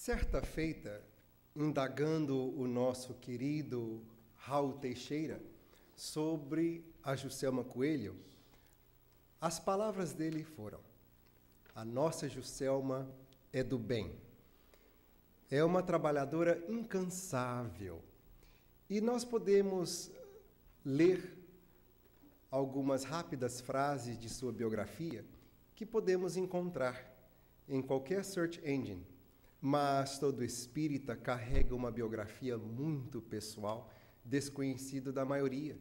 Certa feita, indagando o nosso querido Raul Teixeira sobre a Juscelma Coelho, as palavras dele foram: a nossa Juscelma é do bem, é uma trabalhadora incansável. E nós podemos ler algumas rápidas frases de sua biografia que podemos encontrar em qualquer search engine, mas todo espírita carrega uma biografia muito pessoal, desconhecido da maioria,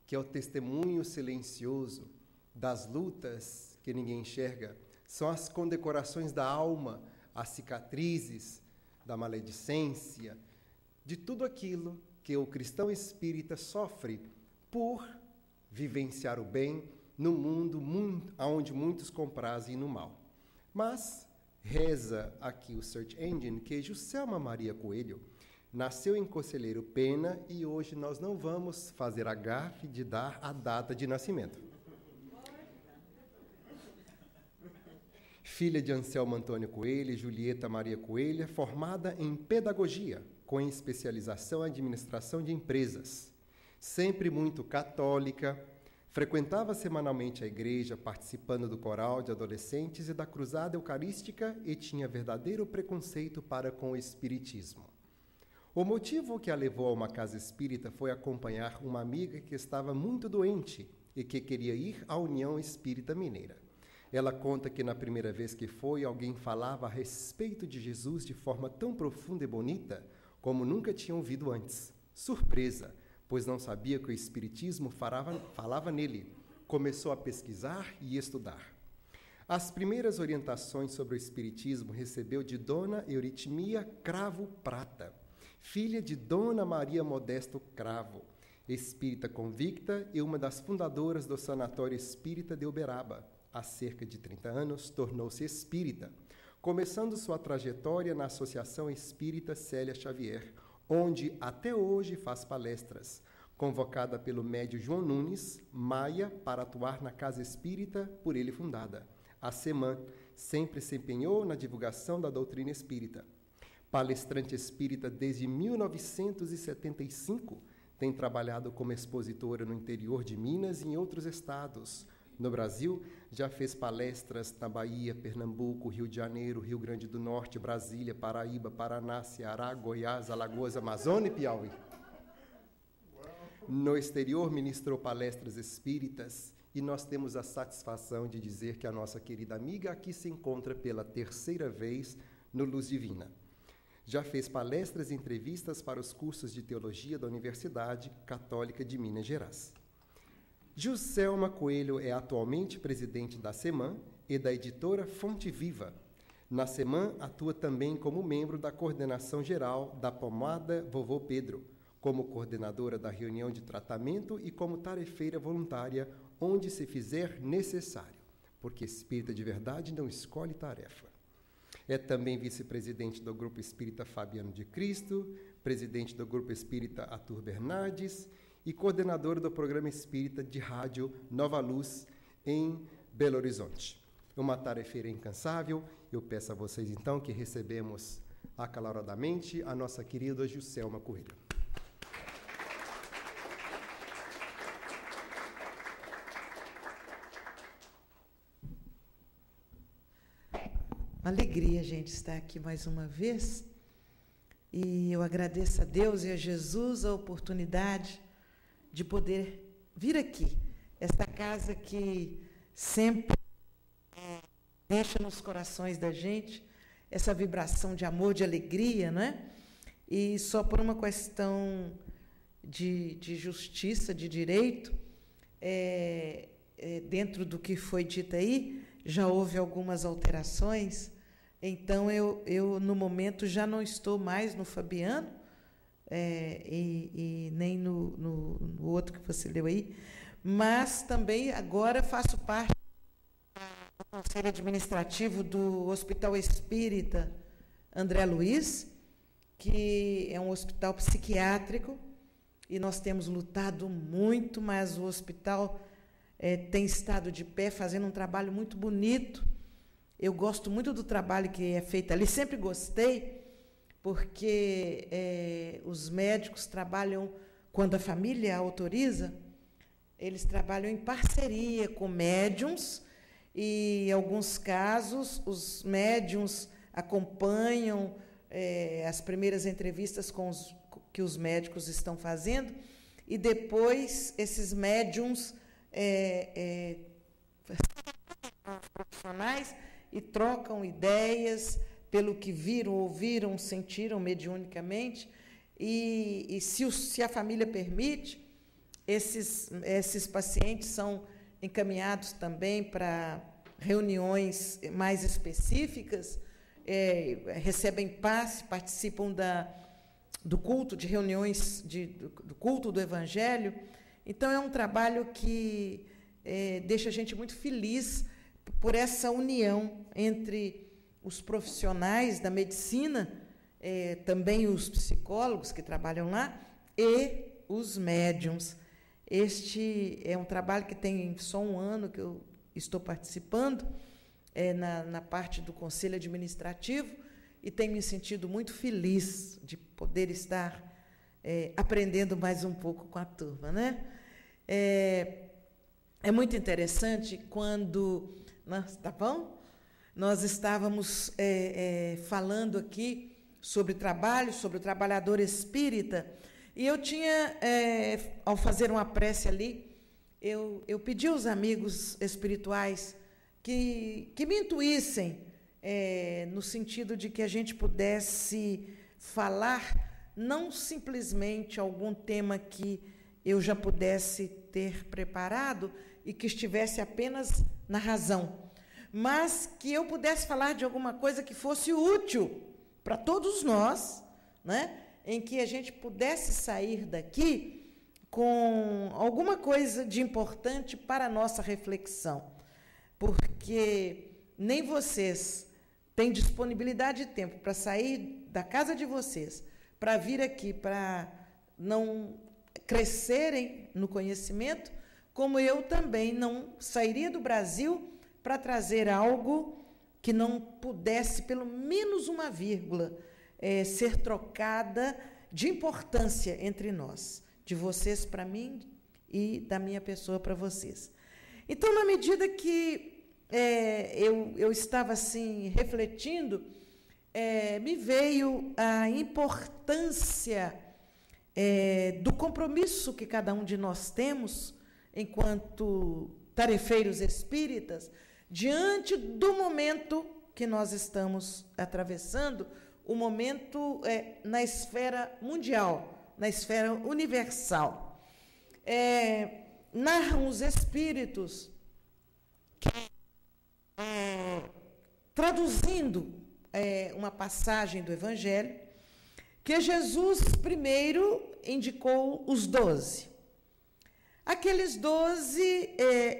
que é o testemunho silencioso das lutas que ninguém enxerga, são as condecorações da alma, as cicatrizes da maledicência, de tudo aquilo que o cristão espírita sofre por vivenciar o bem no mundo onde muitos comprazem no mal. Mas reza aqui o search engine que Juscelma Maria Coelho nasceu em Conselheiro Pena e hoje nós não vamos fazer a gafe de dar a data de nascimento. Filha de Anselmo Antônio Coelho e Julieta Maria Coelho, formada em pedagogia, com especialização em administração de empresas. Sempre muito católica, frequentava semanalmente a igreja, participando do coral de adolescentes e da cruzada eucarística e tinha verdadeiro preconceito para com o espiritismo. O motivo que a levou a uma casa espírita foi acompanhar uma amiga que estava muito doente e que queria ir à União Espírita Mineira. Ela conta que na primeira vez que foi, alguém falava a respeito de Jesus de forma tão profunda e bonita como nunca tinha ouvido antes. Surpresa, pois não sabia que o espiritismo falava nele. Começou a pesquisar e estudar. As primeiras orientações sobre o espiritismo recebeu de Dona Euritmia Cravo Prata, filha de Dona Maria Modesto Cravo, espírita convicta e uma das fundadoras do Sanatório Espírita de Uberaba. Há cerca de 30 anos, tornou-se espírita, começando sua trajetória na Associação Espírita Célia Xavier, onde até hoje faz palestras, convocada pelo médio João Nunes Maia para atuar na Casa Espírita por ele fundada. A SEMAN sempre se empenhou na divulgação da doutrina espírita. Palestrante espírita desde 1975, tem trabalhado como expositora no interior de Minas e em outros estados. No Brasil, já fez palestras na Bahia, Pernambuco, Rio de Janeiro, Rio Grande do Norte, Brasília, Paraíba, Paraná, Ceará, Goiás, Alagoas, Amazônia e Piauí. No exterior, ministrou palestras espíritas e nós temos a satisfação de dizer que a nossa querida amiga aqui se encontra pela terceira vez no Luz Divina. Já fez palestras e entrevistas para os cursos de teologia da Universidade Católica de Minas Gerais. Juscelma Coelho é atualmente presidente da SEMAN e da editora Fonte Viva. Na SEMAN, atua também como membro da coordenação geral da Pomada Vovô Pedro, como coordenadora da reunião de tratamento e como tarefeira voluntária, onde se fizer necessário, porque espírita de verdade não escolhe tarefa. É também vice-presidente do Grupo Espírita Fabiano de Cristo, presidente do Grupo Espírita Arthur Bernardes e coordenadora do programa espírita de rádio Nova Luz, em Belo Horizonte. Uma tarefeira incansável. Eu peço a vocês, então, que recebemos acaloradamente a nossa querida Juscelma Coelho. Uma alegria, gente, estar aqui mais uma vez. E eu agradeço a Deus e a Jesus a oportunidade de poder vir aqui. Esta casa que sempre deixa nos corações da gente essa vibração de amor, de alegria, né? E só por uma questão de justiça, de direito, dentro do que foi dito aí, já houve algumas alterações. Então, eu no momento, já não estou mais no Fabiano, e nem no outro que você leu aí, mas também agora faço parte do Conselho Administrativo do Hospital Espírita André Luiz, que é um hospital psiquiátrico, e nós temos lutado muito, mas o hospital tem estado de pé, fazendo um trabalho muito bonito. Eu gosto muito do trabalho que é feito ali, sempre gostei, porque os médicos trabalham, quando a família autoriza, eles trabalham em parceria com médiums, e, em alguns casos, os médiums acompanham as primeiras entrevistas que os médicos estão fazendo, e depois esses médiums profissionais e trocam ideias pelo que viram, ouviram, sentiram mediunicamente, e se a família permite, esses pacientes são encaminhados também para reuniões mais específicas, recebem passe, participam do culto, de reuniões do culto do Evangelho. Então, é um trabalho que deixa a gente muito feliz por essa união entre os profissionais da medicina, também os psicólogos que trabalham lá, e os médiums. Este é um trabalho que tem só um ano que eu estou participando, na parte do Conselho Administrativo, e tenho me sentido muito feliz de poder estar aprendendo mais um pouco com a turma, né? É muito interessante quando... Tá bom? Nós estávamos falando aqui sobre trabalho, sobre o trabalhador espírita, e eu tinha, ao fazer uma prece ali, eu pedi aos amigos espirituais que me intuíssem, no sentido de que a gente pudesse falar não simplesmente algum tema que eu já pudesse ter preparado e que estivesse apenas na razão, mas que eu pudesse falar de alguma coisa que fosse útil para todos nós, né? Em que a gente pudesse sair daqui com alguma coisa de importante para a nossa reflexão, porque nem vocês têm disponibilidade de tempo para sair da casa de vocês, para vir aqui, para não crescerem no conhecimento, como eu também não sairia do Brasil para trazer algo que não pudesse, pelo menos uma vírgula, ser trocada de importância entre nós, de vocês para mim e da minha pessoa para vocês. Então, na medida que eu estava assim refletindo, me veio a importância do compromisso que cada um de nós temos enquanto tarefeiros espíritas diante do momento que nós estamos atravessando, o momento na esfera mundial, na esfera universal. Narram os espíritos que, traduzindo uma passagem do Evangelho, que Jesus primeiro indicou os 12. Aqueles 12,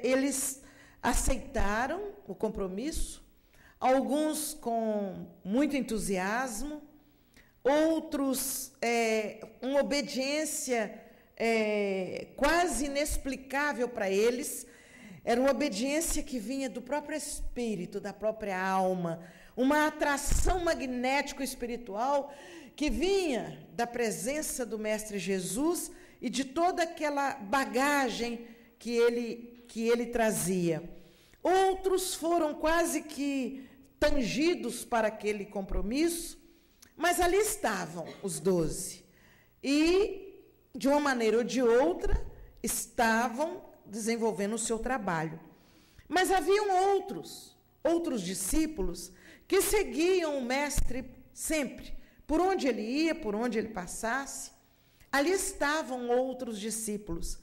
eles aceitaram o compromisso, alguns com muito entusiasmo, outros uma obediência quase inexplicável para eles. Era uma obediência que vinha do próprio espírito, da própria alma, uma atração magnético-espiritual que vinha da presença do Mestre Jesus e de toda aquela bagagem que ele trazia. Outros foram quase que tangidos para aquele compromisso, mas ali estavam os 12. E, de uma maneira ou de outra, estavam desenvolvendo o seu trabalho. Mas haviam outros discípulos que seguiam o Mestre sempre, por onde ele ia, por onde ele passasse. Ali estavam outros discípulos,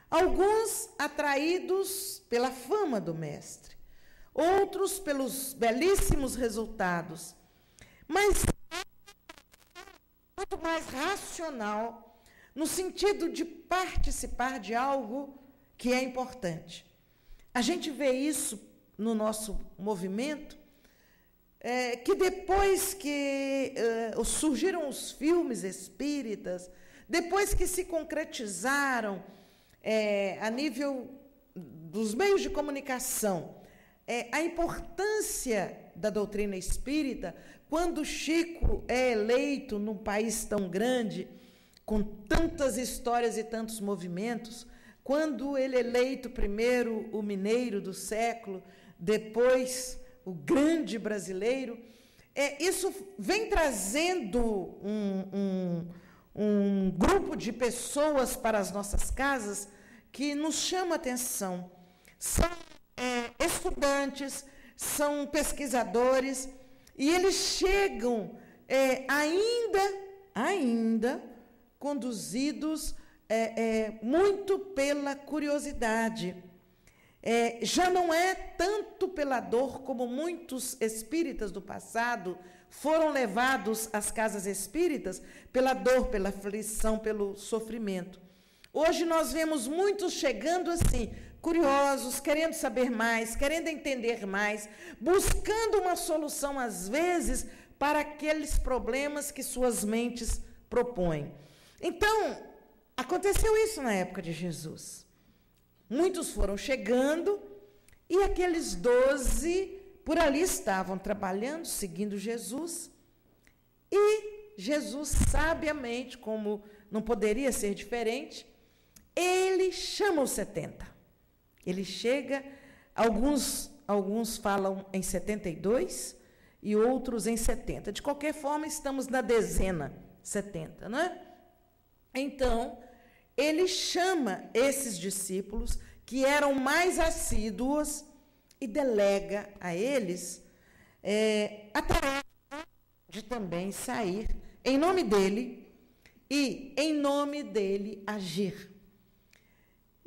alguns atraídos pela fama do Mestre, outros pelos belíssimos resultados, mas muito mais racional, no sentido de participar de algo que é importante. A gente vê isso no nosso movimento, que depois que surgiram os filmes espíritas, depois que se concretizaram a nível dos meios de comunicação, a importância da doutrina espírita, quando Chico é eleito num país tão grande, com tantas histórias e tantos movimentos, quando ele é eleito primeiro o mineiro do século, depois o grande brasileiro, isso vem trazendo um grupo de pessoas para as nossas casas que nos chama a atenção. São estudantes, são pesquisadores, e eles chegam ainda conduzidos muito pela curiosidade. Já não é tanto pela dor como muitos espíritas do passado foram levados às casas espíritas pela dor, pela aflição, pelo sofrimento. Hoje nós vemos muitos chegando assim, curiosos, querendo saber mais, querendo entender mais, buscando uma solução, às vezes, para aqueles problemas que suas mentes propõem. Então, aconteceu isso na época de Jesus. Muitos foram chegando e aqueles 12 por ali estavam trabalhando, seguindo Jesus. E Jesus, sabiamente, como não poderia ser diferente, ele chama os 70. Ele chega, alguns falam em 72 e outros em 70. De qualquer forma, estamos na dezena 70, não é? Então, ele chama esses discípulos que eram mais assíduos e delega a eles a tarefa de também sair em nome dele e em nome dele agir.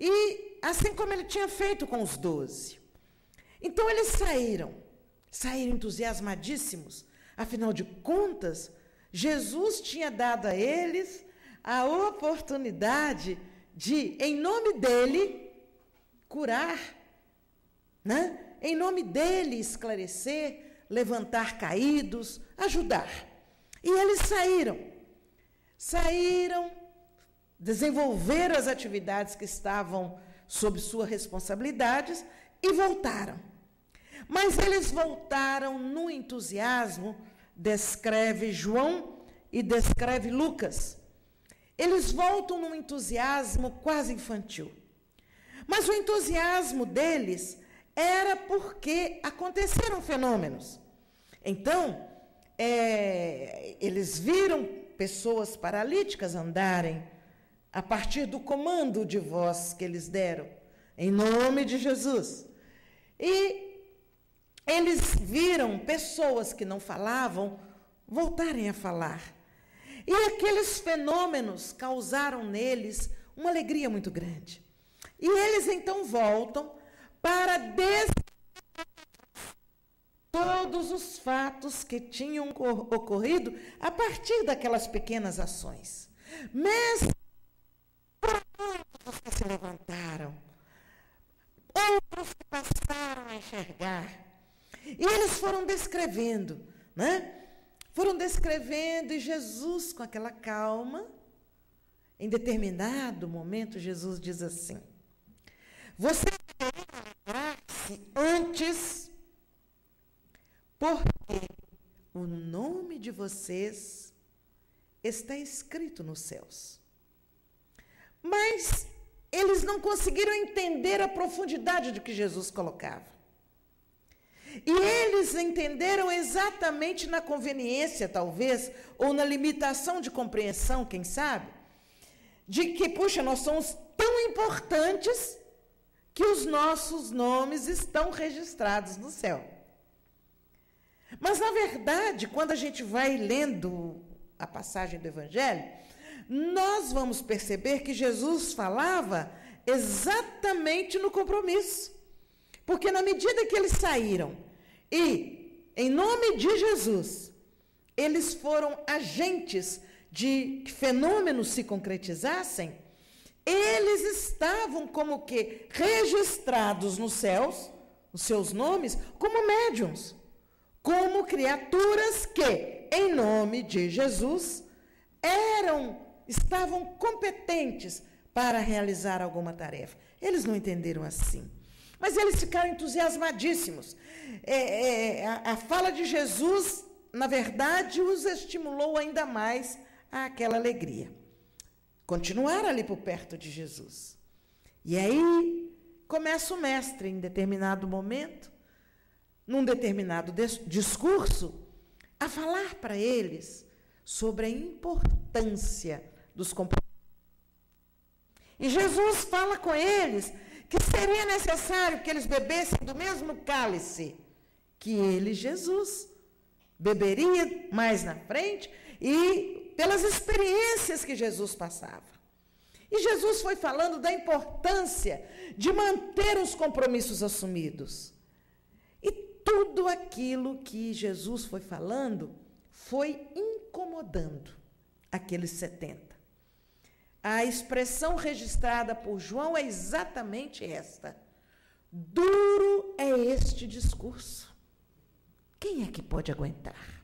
E assim como ele tinha feito com os 12. Então, eles saíram entusiasmadíssimos. Afinal de contas, Jesus tinha dado a eles a oportunidade de, em nome dele, curar, né? Em nome dele, esclarecer, levantar caídos, ajudar. E eles saíram, desenvolveram as atividades que estavam sob suas responsabilidades e voltaram. Mas eles voltaram no entusiasmo, descreve João e descreve Lucas. Eles voltam num entusiasmo quase infantil. Mas o entusiasmo deles era porque aconteceram fenômenos. Então, eles viram pessoas paralíticas andarem a partir do comando de voz que eles deram, em nome de Jesus. E eles viram pessoas que não falavam voltarem a falar. E aqueles fenômenos causaram neles uma alegria muito grande. E eles então voltam para todos os fatos que tinham ocorrido a partir daquelas pequenas ações. Mesmo muitos que se levantaram, outros que passaram a enxergar. E eles foram descrevendo, né? Foram descrevendo, e Jesus, com aquela calma, em determinado momento, Jesus diz assim: você deveria lembrar-se antes, porque o nome de vocês está escrito nos céus. Mas eles não conseguiram entender a profundidade do que Jesus colocava. E eles entenderam exatamente na conveniência, talvez, ou na limitação de compreensão, quem sabe, de que, puxa, nós somos tão importantes que os nossos nomes estão registrados no céu. Mas, na verdade, quando a gente vai lendo a passagem do Evangelho, nós vamos perceber que Jesus falava exatamente no compromisso. Porque na medida que eles saíram e, em nome de Jesus, eles foram agentes de que fenômenos se concretizassem, eles estavam como que registrados nos céus, os seus nomes, como médiuns, como criaturas que, em nome de Jesus, estavam competentes para realizar alguma tarefa. Eles não entenderam assim. Mas eles ficaram entusiasmadíssimos. A fala de Jesus, na verdade, os estimulou ainda mais àquela alegria. Continuaram ali por perto de Jesus. E aí começa o mestre, em determinado momento, num determinado discurso, a falar para eles sobre a importância dos compromissos. E Jesus fala com eles que seria necessário que eles bebessem do mesmo cálice que ele, Jesus, beberia mais na frente e pelas experiências que Jesus passava. E Jesus foi falando da importância de manter os compromissos assumidos. E tudo aquilo que Jesus foi falando foi incomodando aqueles 70. A expressão registrada por João é exatamente esta: duro é este discurso. Quem é que pode aguentar?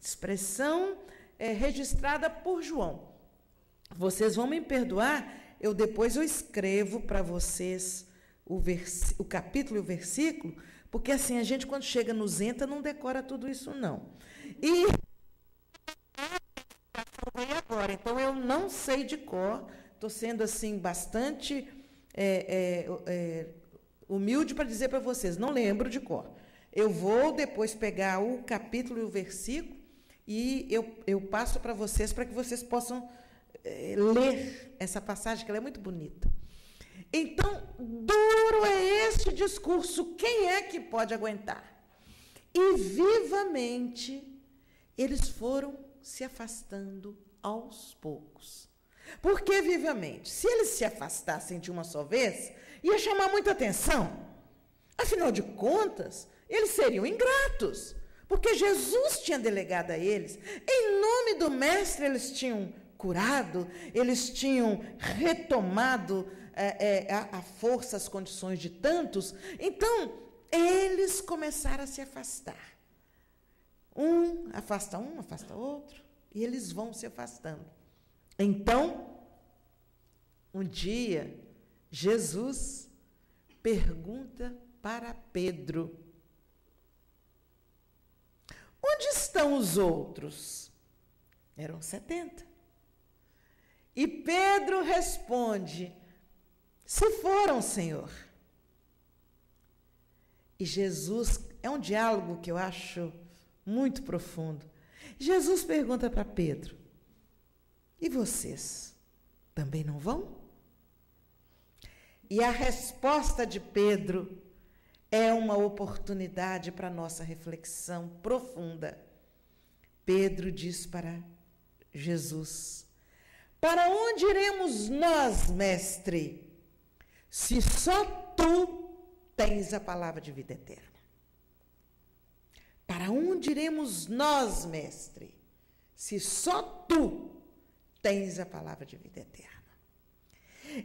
Expressão registrada por João. Vocês vão me perdoar, depois eu escrevo para vocês o capítulo e o versículo, porque assim, a gente quando chega no Zenta não decora tudo isso não. E agora, então eu não sei de cor, estou sendo assim bastante humilde para dizer para vocês, não lembro de cor. Eu vou depois pegar o capítulo e o versículo e eu passo para vocês para que vocês possam ler essa passagem, que ela é muito bonita. Então, duro é este discurso, quem é que pode aguentar? E vivamente eles foram se afastando aos poucos. Por que vivamente? Se eles se afastassem de uma só vez, ia chamar muita atenção. Afinal de contas, eles seriam ingratos, porque Jesus tinha delegado a eles. Em nome do Mestre, eles tinham curado, eles tinham retomado a força, as condições de tantos. Então, eles começaram a se afastar. Um afasta outro, e eles vão se afastando. Então, um dia, Jesus pergunta para Pedro: onde estão os outros? Eram 70. E Pedro responde: se foram, Senhor. E Jesus, é um diálogo que eu acho muito profundo. Jesus pergunta para Pedro: e vocês também não vão? E a resposta de Pedro é uma oportunidade para a nossa reflexão profunda. Pedro diz para Jesus: para onde iremos nós, mestre, se só tu tens a palavra de vida eterna? Para onde iremos nós, mestre, se só tu tens a palavra de vida eterna?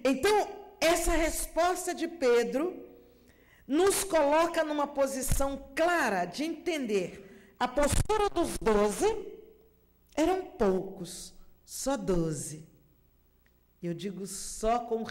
Então, essa resposta de Pedro nos coloca numa posição clara de entender a postura dos 12. Eram poucos, só 12. Eu digo só com